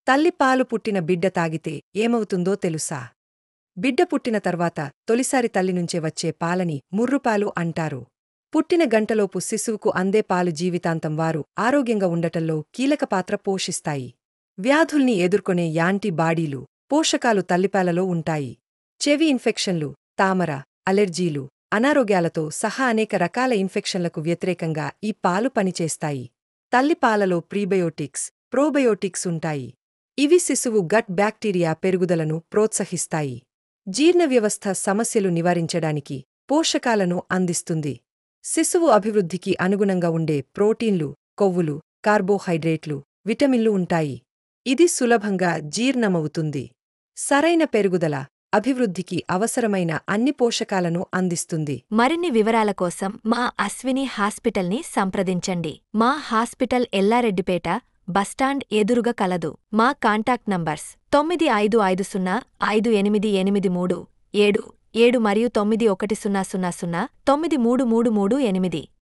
తల్లి పాలు పుట్టిన బిడ్డ తాగితే ఏమవుతుందో తెలుసా? బిడ్డ పుట్టిన తర్వాత తొలిసారి తల్లినుంచే వచ్చే పాలని ముర్రుపాలు అంటారు. పుట్టిన గంటలోపు శిశువుకు అందే పాలు జీవితాంతం వారు ఆరోగ్యంగా ఉండటంలో కీలక పాత్ర పోషిస్తాయి. వ్యాధుల్ని ఎదుర్కొనే యాంటీబాడీలు, పోషకాలు తల్లిపాలలో ఉంటాయి. చెవి ఇన్ఫెక్షన్లు, తామర, అలెర్జీలు, అనారోగ్యాలతో సహా అనేక రకాల ఇన్ఫెక్షన్లకు వ్యతిరేకంగా ఈ పాలు పనిచేస్తాయి. తల్లిపాలలో ప్రీబయోటిక్స్, ప్రోబయోటిక్స్ ఉంటాయి. ఇవి శిశువు గట్ బ్యాక్టీరియా పెరుగుదలను ప్రోత్సహిస్తాయి. జీర్ణ వ్యవస్థ సమస్యలు నివారించడానికి పోషకాలను అందిస్తుంది. శిశువు అభివృద్ధికి అనుగుణంగా ఉండే ప్రోటీన్లు, కొవ్వులు, కార్బోహైడ్రేట్లు, విటమిన్లు ఉంటాయి. ఇది సులభంగా జీర్ణమవుతుంది. సరైన పెరుగుదల, అభివృద్ధికి అవసరమైన అన్ని పోషకాలను అందిస్తుంది. మరిన్ని వివరాల కోసం మా అశ్విని హాస్పిటల్ని సంప్రదించండి. మా హాస్పిటల్ ఎల్లారెడ్డిపేట బస్టాండ్ ఎదురుగా కలదు. మా కాంటాక్ట్ నంబర్స్ 95505883 77 మరియు 9100093338.